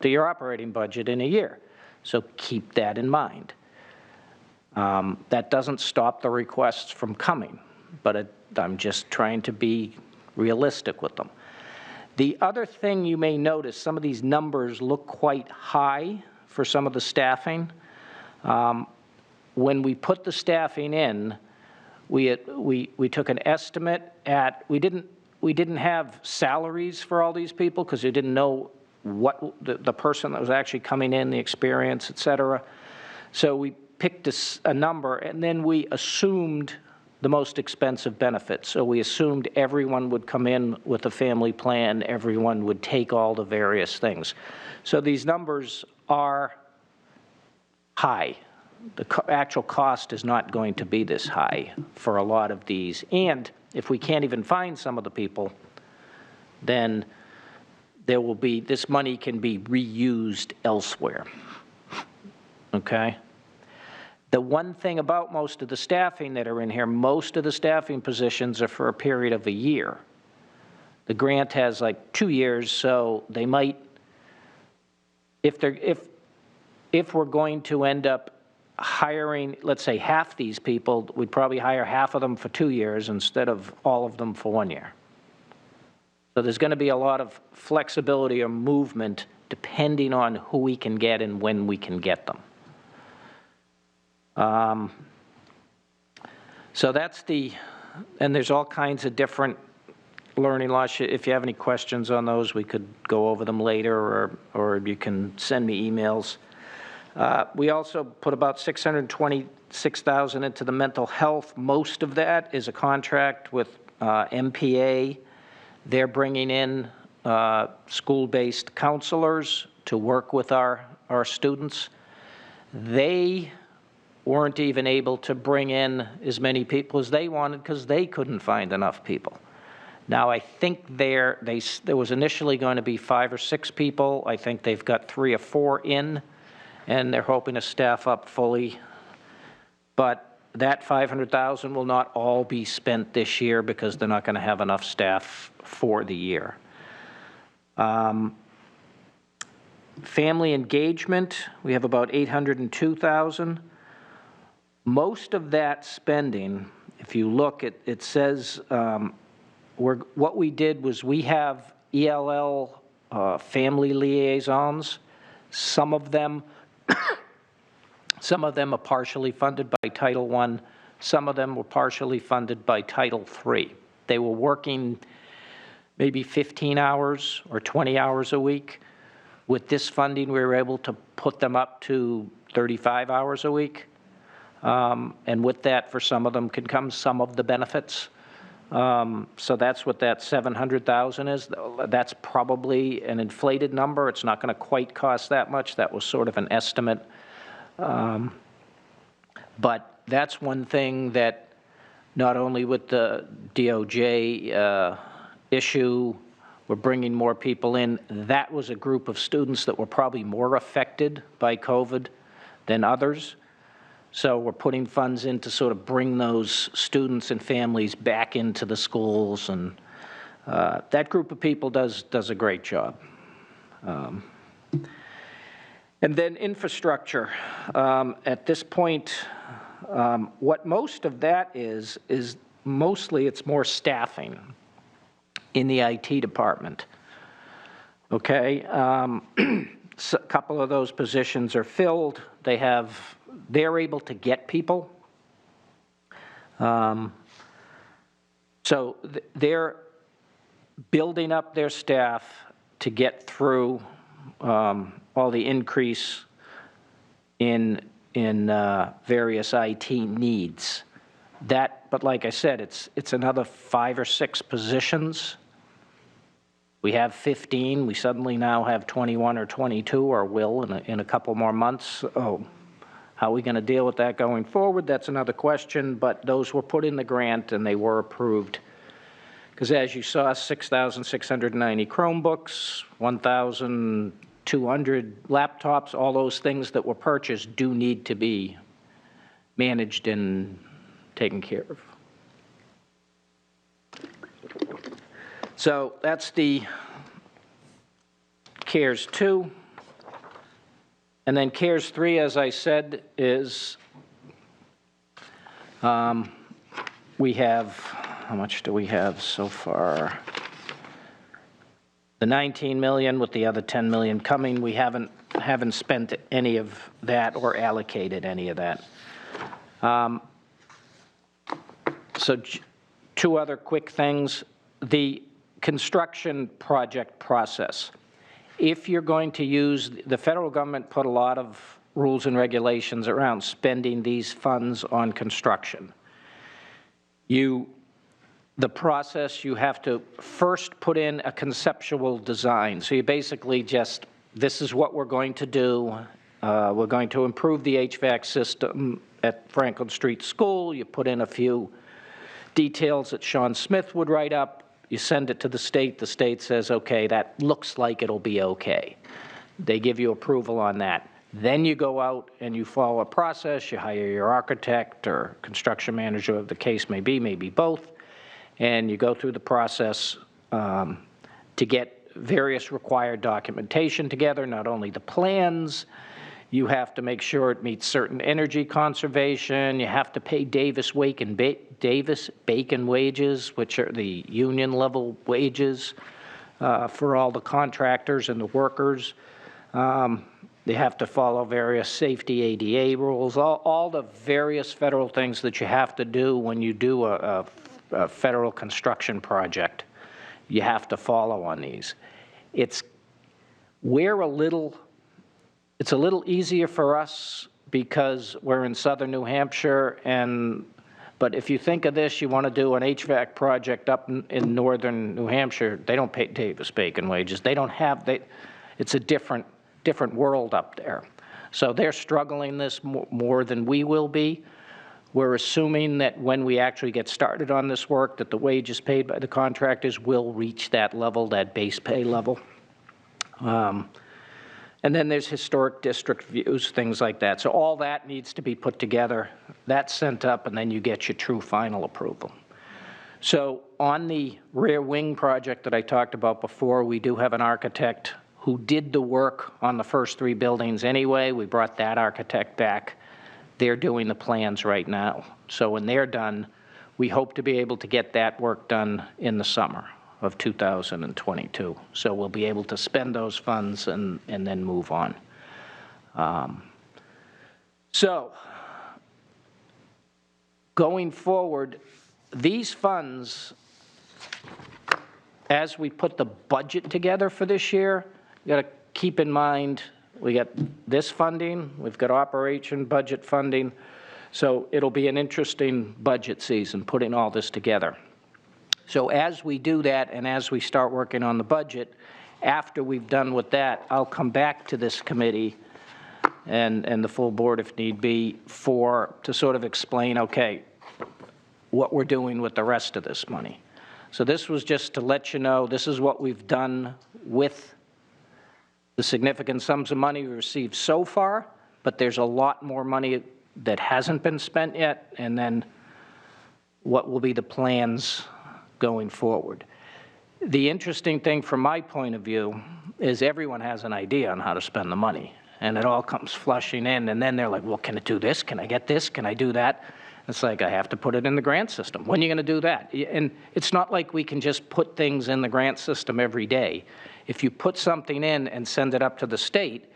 to your operating budget in a year. So keep that in mind. That doesn't stop the requests from coming, but I'm just trying to be realistic with them. The other thing you may notice, some of these numbers look quite high for some of the staffing. When we put the staffing in, we took an estimate at, we didn't have salaries for all these people because we didn't know what the person that was actually coming in, the experience, et cetera. So we picked a number, and then we assumed the most expensive benefits. So we assumed everyone would come in with a family plan, everyone would take all the various things. So these numbers are high. The actual cost is not going to be this high for a lot of these. And if we can't even find some of the people, then there will be, this money can be reused elsewhere. Okay? The one thing about most of the staffing that are in here, most of the staffing positions are for a period of a year. The grant has like 2 years, so they might, if we're going to end up hiring, let's say, half these people, we'd probably hire half of them for 2 years instead of all of them for 1 year. So there's going to be a lot of flexibility or movement depending on who we can get and when we can get them. So that's and there's all kinds of different learning loss. If you have any questions on those, we could go over them later, or you can send me emails. We also put about $626,000 into the mental health. Most of that is a contract with MPA. They're bringing in school-based counselors to work with our students. They weren't even able to bring in as many people as they wanted because they couldn't find enough people. Now, I think there was initially going to be 5 or 6 people. I think they've got 3 or 4 in, and they're hoping to staff up fully. But that $500,000 will not all be spent this year because they're not going to have enough staff for the year. Family engagement, we have about $802,000. Most of that spending, if you look, it says what we did was we have ELL family liaisons. Some of them are partially funded by Title I. Some of them were partially funded by Title III. They were working maybe 15 hours or 20 hours a week. With this funding, we were able to put them up to 35 hours a week. And with that, for some of them can come some of the benefits. So that's what that $700,000 is. That's probably an inflated number. It's not going to quite cost that much. That was sort of an estimate. But that's one thing that not only with the DOJ issue, we're bringing more people in. That was a group of students that were probably more affected by COVID than others. So we're putting funds in to sort of bring those students and families back into the schools, and that group of people does a great job. And then infrastructure. At this point, what most of that is mostly it's more staffing in the IT department. Okay, so a couple of those positions are filled. They're able to get people. So they're building up their staff to get through all the increase in various IT needs. But like I said, it's another 5 or 6 positions. We have 15. We suddenly now have 21 or 22, or will in a couple more months. Oh, how are we going to deal with that going forward? That's another question, but those were put in the grant and they were approved. Because as you saw, 6,690 Chromebooks, 1,200 200 laptops, all those things that were purchased do need to be managed and taken care of. So that's the CARES 2. And then CARES 3, as I said, is we have, how much do we have so far? The 19 million with the other 10 million coming. We haven't spent any of that or allocated any of that. So two other quick things. The construction project process. If you're going to use, the federal government put a lot of rules and regulations around spending these funds on construction. The process, you have to first put in a conceptual design. So you basically just, this is what we're going to do. We're going to improve the HVAC system at Franklin Street School. You put in a few details that Sean Smith would write up. You send it to the state says, okay, that looks like it'll be okay. They give you approval on that. Then you go out and you follow a process, you hire your architect or construction manager, of the case may be both, and you go through the process to get various required documentation together, not only the plans, you have to make sure it meets certain energy conservation, you have to pay Davis-Bacon wages, which are the union level wages for all the contractors and the workers. They have to follow various safety ADA rules, all the various federal things that you have to do when you do a federal construction project. You have to follow on these. It's a little easier for us because we're in southern New Hampshire, but if you think of this, you want to do an HVAC project up in northern New Hampshire, they don't pay Davis-Bacon wages. They don't have, it's a different world up there. So they're struggling this more than we will be. We're assuming that when we actually get started on this work, that the wages paid by the contractors will reach that level, that base pay level. And then there's historic district views, things like that. So all that needs to be put together. That's sent up, and then you get your true final approval. So on the rear wing project that I talked about before, we do have an architect who did the work on the first 3 buildings anyway. We brought that architect back. They're doing the plans right now. So when they're done, we hope to be able to get that work done in the summer of 2022. So we'll be able to spend those funds and then move on. So going forward, these funds, as we put the budget together for this year, you got to keep in mind, we got this funding, we've got operation budget funding, so it'll be an interesting budget season putting all this together. So as we do that and as we start working on the budget, after we've done with that, I'll come back to this committee and the full board if need be to sort of explain, okay, what we're doing with the rest of this money. So this was just to let you know, this is what we've done with the significant sums of money we received so far, but there's a lot more money that hasn't been spent yet, and then what will be the plans going forward. The interesting thing from my point of view is everyone has an idea on how to spend the money, and it all comes flushing in, and then they're like, well, can it do this? Can I get this? Can I do that? It's like, I have to put it in the grant system. When are you going to do that? And it's not like we can just put things in the grant system every day. If you put something in and send it up to the state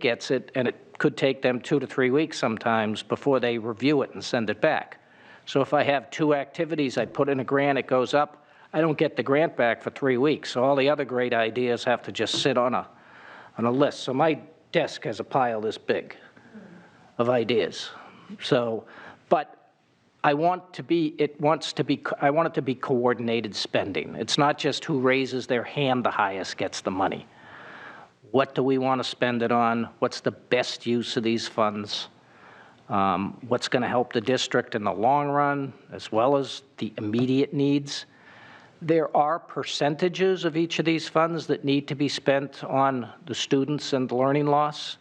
gets it, and it could take them 2 to 3 weeks sometimes before they review it and send it back. So if I have 2 activities, I put in a grant, it goes up, I don't get the grant back for 3 weeks. So all the other great ideas have to just sit on a list. So my desk has a pile this big of ideas. So, but I want it to be coordinated spending. It's not just who raises their hand the highest gets the money. What do we want to spend it on? What's the best use of these funds? What's going to help the district in the long run, as well as the immediate needs? There are percentages of each of these funds that need to be spent on the students and the learning loss.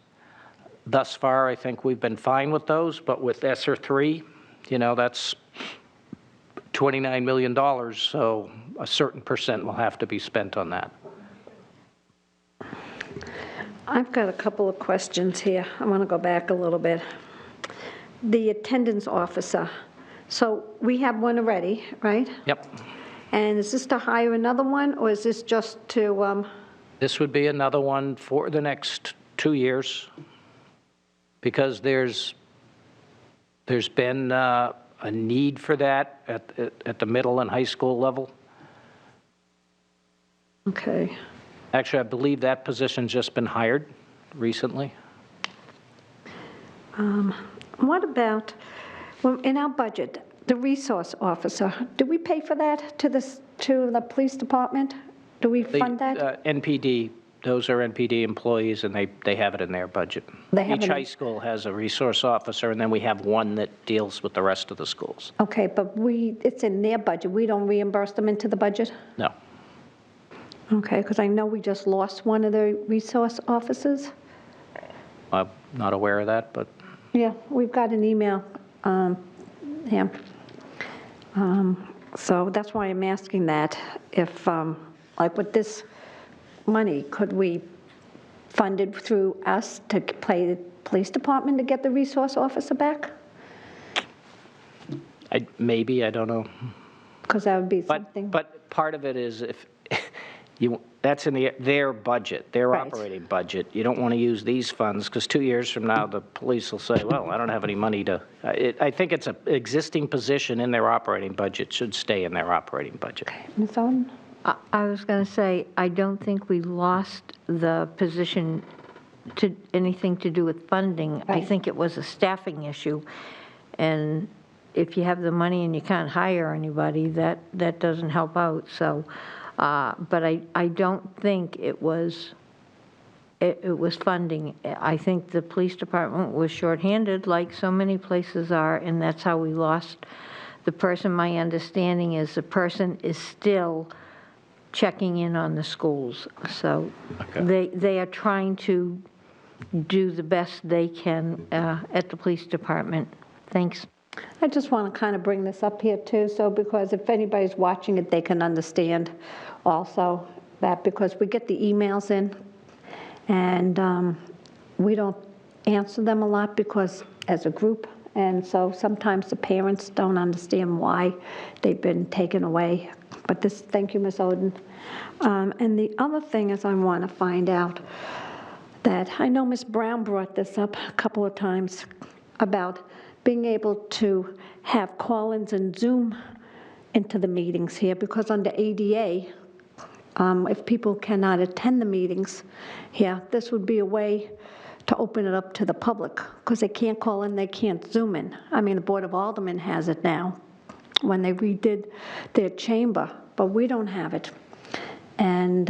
Thus far, I think we've been fine with those, but with ESSER 3, that's $29 million, so a certain percent will have to be spent on that. I've got a couple of questions here. I want to go back a little bit. The attendance officer, so we have one already, right? Yep. And is this to hire another one, or is this just to, This would be another one for the next 2 years, because there's been a need for that at the middle and high school level. okay. Actually, I believe that position's just been hired recently. What about, well, in our budget, the resource officer, do we pay for that to the police department? Do we The, fund that? NPD, those are NPD employees, and they have it in their budget. They have Each it in- high school has a resource officer, and then we have one that deals with the rest of the schools. Okay, but it's in their budget. We don't reimburse them into the budget? No. Okay, because I know we just lost one of the resource officers. I'm not aware of that, but Yeah, we've got an email, him. So that's why I'm asking that, if, like with this money, could we fund it through us to pay the police department to get the resource officer back? maybe, I don't know. Because that would be something. But part of it is if that's in their budget, their Right. operating budget. You don't want to use these funds, because 2 years from now, the police will say, well, I don't have any money to, I think it's an existing position in their operating budget, should stay in their operating budget. Ms. Owen? I was going to say, I don't think we lost the position to anything to do with funding. I Right. think it was a staffing issue. And if you have the money and you can't hire anybody, that doesn't help out. So, but I don't think it was funding. I think the police department was shorthanded, like so many places are, and that's how we lost the person. My understanding is the person is still checking in on the schools. So they are trying to do the best they can at the police department. Thanks. I just want to kind of bring this up here too, so because if anybody's watching it, they can understand also that, because we get the emails in and we don't answer them a lot because as a group, and so sometimes the parents don't understand why they've been taken away. But this, thank you, Ms. Oden. And the other thing is I want to find out that, I know Ms. Brown brought this up a couple of times about being able to have call-ins and Zoom into the meetings here, because under ADA, if people cannot attend the meetings here, this would be a way to open it up to the public, because they can't call in, they can't Zoom in. I mean, the Board of Aldermen has it now, when they redid their chamber, but we don't have it. And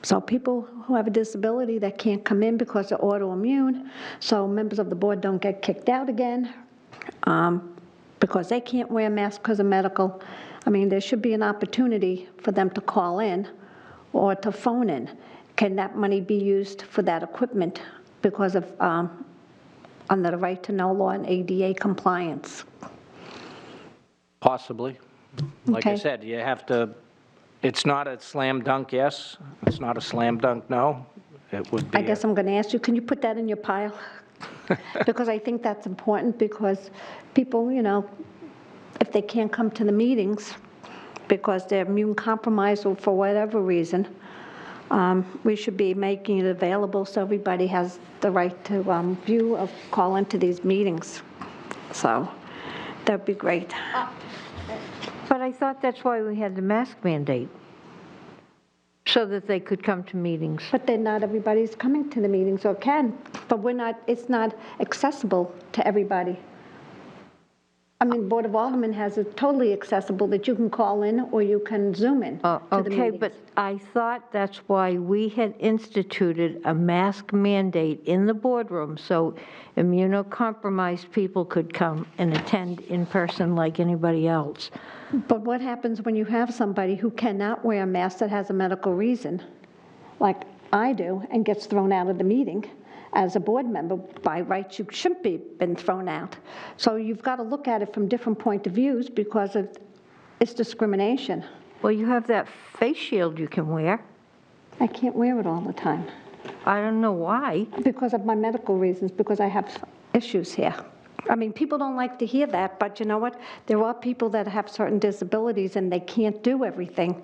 so people who have a disability that can't come in because they're autoimmune, so members of the board don't get kicked out again because they can't wear masks because of medical. I mean, there should be an opportunity for them to call in or to phone in. Can that money be used for that equipment because of under the right to know law and ADA compliance? Possibly. Like I Okay. said, you have to, it's not a slam dunk yes, it's not a slam dunk no. It would be. I guess I'm going to ask you, can you put that in your pile? Because I think that's important, because people, if they can't come to the meetings because they're immune compromised or for whatever reason, we should be making it available so everybody has the right to view or call into these meetings. So that'd be great. But I thought that's why we had the mask mandate, so that they could come to meetings. But then not everybody's coming to the meetings, or can, but it's not accessible to everybody. I mean, Board of Aldermen has it totally accessible that you can call in or you can Zoom in to the Okay, meetings. but I thought that's why we had instituted a mask mandate in the boardroom, so immunocompromised people could come and attend in person like anybody else. But what happens when you have somebody who cannot wear a mask that has a medical reason, like I do, and gets thrown out of the meeting? As a board member, by rights, you shouldn't be been thrown out. So you've got to look at it from different point of views because it's discrimination. Well, you have that face shield you can wear. I can't wear it all the time I don't know why. because of my medical reasons, because I have issues here. I mean, people don't like to hear that, but you know what? There are people that have certain disabilities and they can't do everything,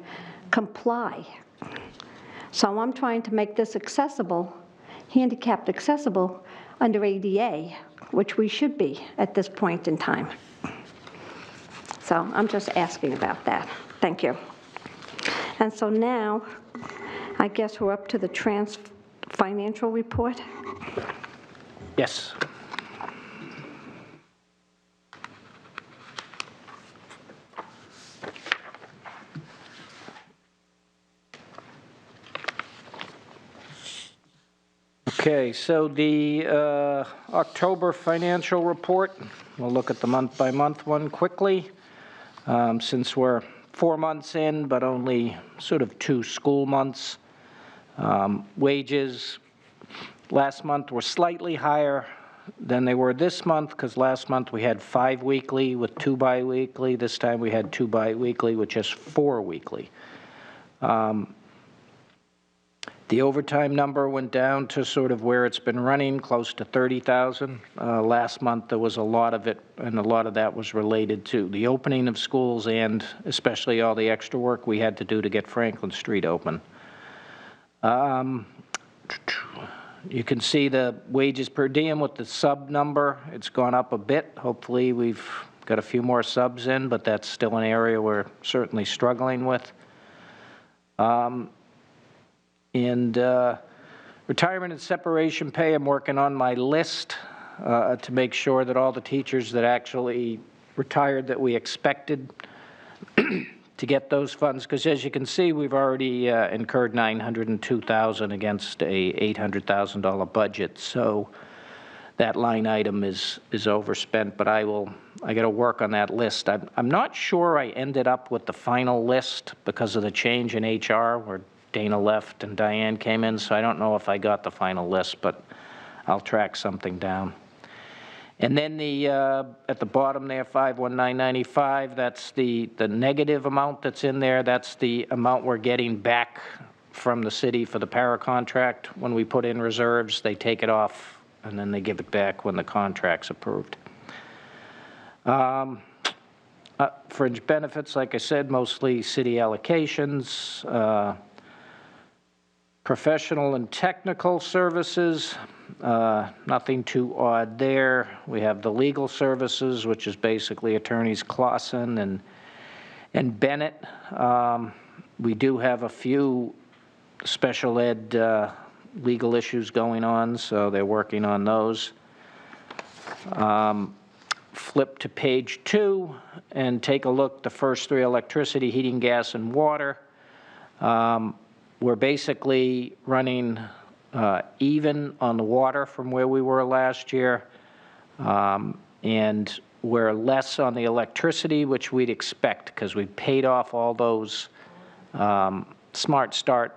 comply. So I'm trying to make this accessible, handicapped accessible under ADA, which we should be at this point in time. So I'm just asking about that. Thank you. And so now, I guess we're up to the financial report. Yes. Okay, so the October financial report, we'll look at the month-by-month one quickly. Since we're 4 months in, but only sort of 2 school months. Wages last month were slightly higher than they were this month, because last month we had 5 weekly with 2 biweekly. This time we had 2 biweekly with just 4 weekly. The overtime number went down to sort of where it's been running, close to 30,000. Last month there was a lot of it, and a lot of that was related to the opening of schools and especially all the extra work we had to do to get Franklin Street open. You can see the wages per diem with the sub number. It's gone up a bit. Hopefully we've got a few more subs in, but that's still an area we're certainly struggling with. Retirement and separation pay, I'm working on my list to make sure that all the teachers that actually retired that we expected to get those funds, because as you can see, we've already incurred $902,000 against a $800,000 budget. So that line item is overspent, but I got to work on that list. I'm not sure I ended up with the final list because of the change in HR where Dana left and Diane came in, so I don't know if I got the final list, but I'll track something down. And then at the bottom there, 51995, that's the negative amount that's in there. That's the amount we're getting back from the city for the para contract. When we put in reserves, they take it off, and then they give it back when the contract's approved. Fringe benefits, like I said, mostly city allocations. Professional and technical services, nothing too odd there. We have the legal services, which is basically attorneys Clausen and Bennett. We do have a few special ed legal issues going on, so they're working on those. Flip to page 2 and take a look, the first 3, electricity, heating, gas, and water. We're basically running even on the water from where we were last year, and we're less on the electricity, which we'd expect because we paid off all those Smart Start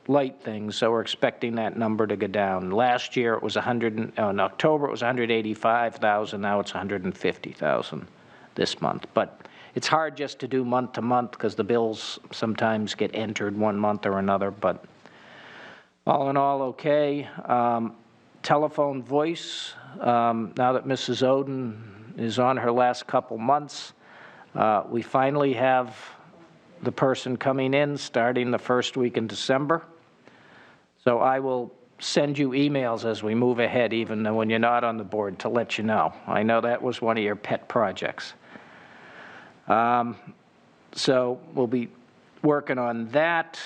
light things, so we're expecting that number to go down. Last year it was in October it was 185,000, now it's 150,000 this month. But it's hard just to do month to month because the bills sometimes get entered one month or another, but all in all, okay. Telephone voice, now that Mrs. Oden is on her last couple months, we finally have the person coming in starting the first week in December. So I will send you emails as we move ahead, even though when you're not on the board, to let you know. I know that was one of your pet projects. So we'll be working on that.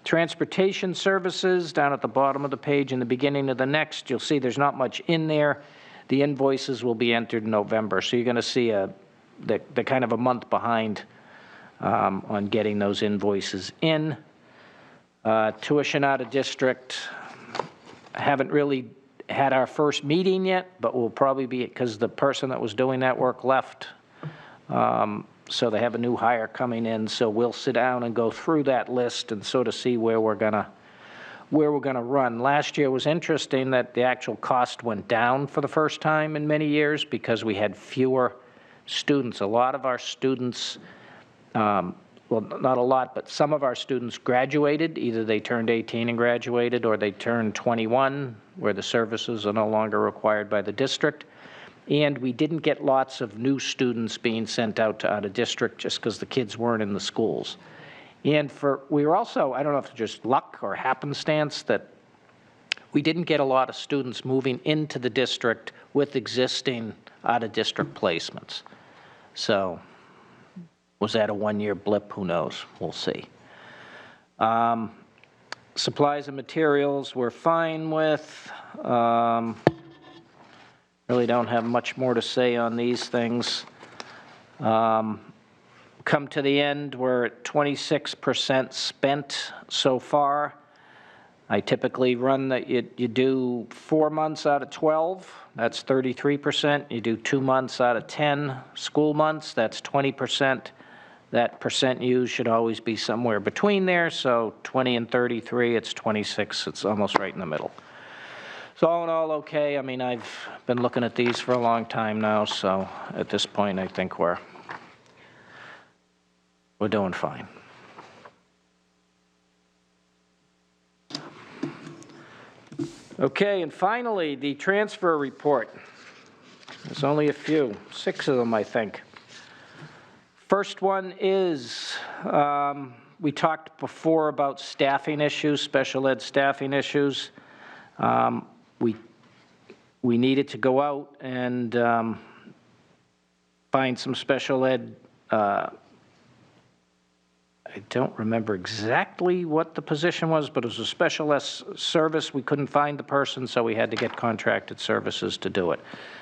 Transportation services, down at the bottom of the page in the beginning of the next, you'll see there's not much in there. the invoices will be entered in November. So you're going to see the kind of a month behind on getting those invoices in. Tuition out of district, haven't really had our first meeting yet, but we'll probably be, because the person that was doing that work left. So they have a new hire coming in, so we'll sit down and go through that list and sort of see where we're gonna run. Last year was interesting that the actual cost went down for the first time in many years because we had fewer students. A lot of our students, well, not a lot, but some of our students graduated. Either they turned 18 and graduated, or they turned 21, where the services are no longer required by the district. And we didn't get lots of new students being sent out of district just because the kids weren't in the schools. And we were also, I don't know if it's just luck or happenstance, that we didn't get a lot of students moving into the district with existing out-of-district placements. So was that a one-year blip? Who knows? We'll see. Supplies and materials we're fine with. Really don't have much more to say on these things. Come to the end, we're at 26% spent so far. I typically run that you do 4 months out of 12, that's 33%. You do 2 months out of 10 school months, that's 20%. That percent used should always be somewhere between there, so 20 and 33, it's 26, it's almost right in the middle. So all in all, okay. I mean, I've been looking at these for a long time now, so at this point, I think we're doing fine. Okay, and finally, the transfer report. There's only a few, 6 of them, I think. First one is, we talked before about staffing issues, special ed staffing issues. We needed to go out and find some special ed. I don't remember exactly what the position was, but it was a special ed service. We couldn't find the person, so we had to get contracted services to do it.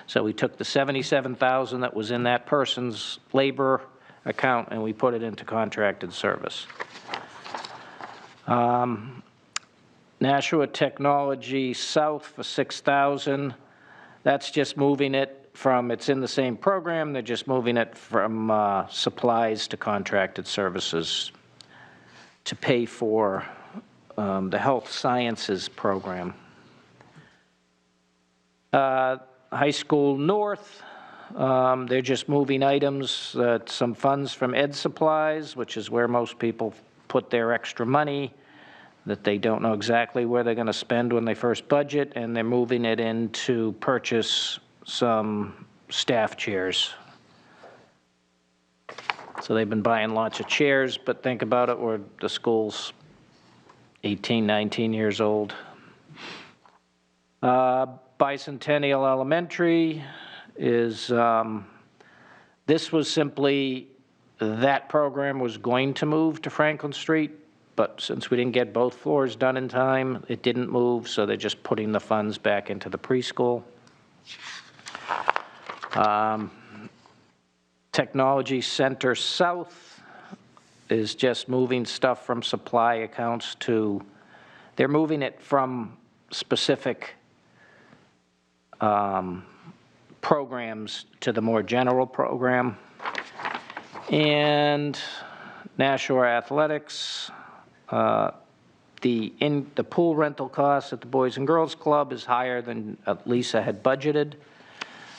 So we took the $77,000 that was in that person's labor account and we put it into contracted service. Nashua Technology South for $6,000. That's just moving it from, it's in the same program, they're just moving it from supplies to contracted services to pay for the health sciences program. High School North, they're just moving items, some funds from Ed Supplies, which is where most people put their extra money that they don't know exactly where they're going to spend when they first budget, and they're moving it in to purchase some staff chairs. So they've been buying lots of chairs, but think about it, where the school's 18, 19 years old. Bicentennial Elementary is, this was simply, that program was going to move to Franklin Street, but since we didn't get both floors done in time, it didn't move, so they're just putting the funds back into the preschool. Technology Center South is just moving stuff from supply accounts to, they're moving it from specific programs to the more general program. And Nashua Athletics, the pool rental cost at the Boys and Girls Club is higher than Lisa had budgeted.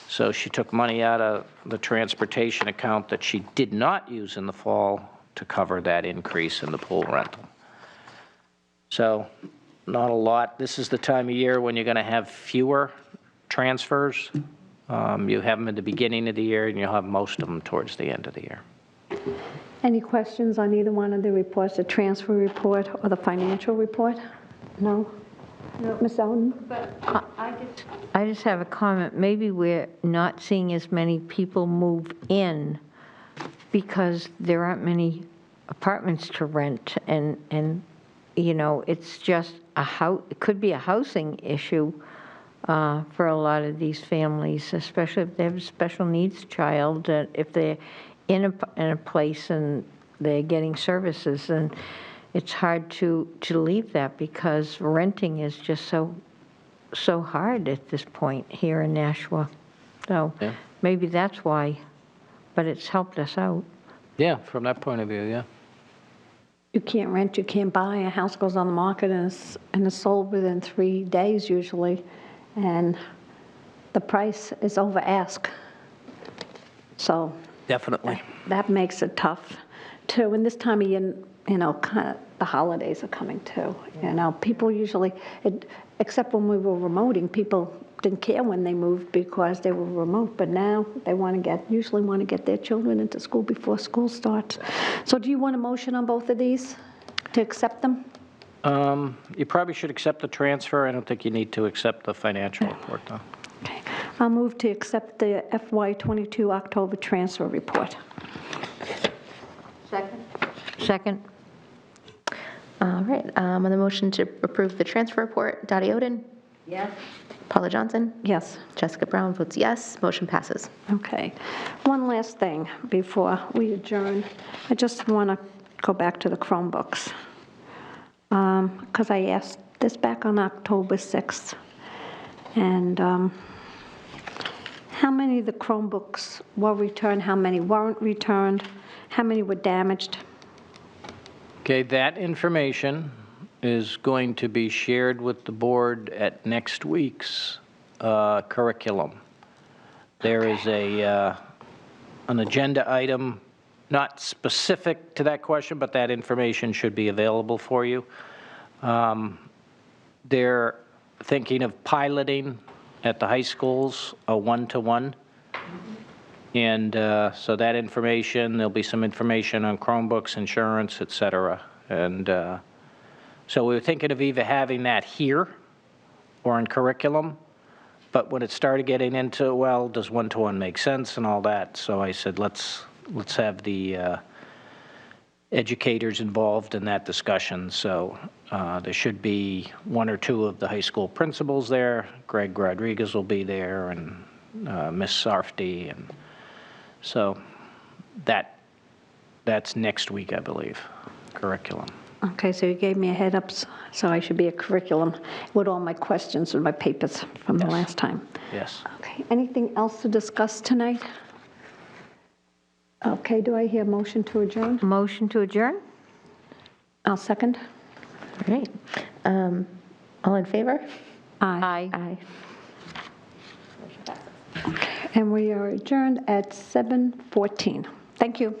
So she took money out of the transportation account that she did not use in the fall to cover that increase in the pool rental. So not a lot. This is the time of year when you're going to have fewer transfers. You have them at the beginning of the year, and you'll have most of them towards the end of the year. Any questions on either one of the reports, the transfer report or the financial report? No? No. Ms. Elton? I just have a comment. Maybe we're not seeing as many people move in because there aren't many apartments to rent, and you know, it's just a house. It could be a housing issue. for a lot of these families, especially if they have a special needs child, if they're in a place and they're getting services, and it's hard to leave that because renting is just so hard at this point here in Nashua. So Yeah. maybe that's why, but it's helped us out. Yeah, from that point of view, yeah. You can't rent, you can't buy. A house goes on the market and it's sold within 3 days usually, and the price is over ask. So Definitely. that makes it tough too. And this time of year, kind of the holidays are coming too. People usually, except when we were remoting, people didn't care when they moved because they were remote. But now they usually want to get their children into school before school starts. So do you want a motion on both of these to accept them? You probably should accept the transfer. I don't think you need to accept the financial report, though. Okay. I'll move to accept the FY22 October transfer report. Second? All right, on the motion to approve the transfer report, Dottie Oden? Yes. Paula Johnson? Yes. Jessica Brown votes yes. Motion passes. Okay. One last thing before we adjourn. I just want to go back to the Chromebooks. Because I asked this back on October 6th. And how many of the Chromebooks were returned? How many weren't returned? How many were damaged? Okay, that information is going to be shared with the board at next week's curriculum. There is an agenda item, not specific to that question, but that information should be available for you. They're thinking of piloting at the high schools a one-to-one. And so that information, there'll be some information on Chromebooks, insurance, et cetera. And so we were thinking of either having that here or in curriculum, but when it started getting into, well, does one-to-one make sense and all that, so I said, let's have the educators involved in that discussion. So there should be one or two of the high school principals there. Greg Rodriguez will be there, and Miss Sarfty, and so that's next week, I believe, curriculum. Okay, so you gave me a head up, so I should be a curriculum with all my questions and my papers from the Yes. last time. Yes. Okay, anything else to discuss tonight? Okay, do I hear a motion to adjourn? Motion to adjourn? I'll second. All right. All in favor? Aye. Aye. And we are adjourned at 7:14. Thank you.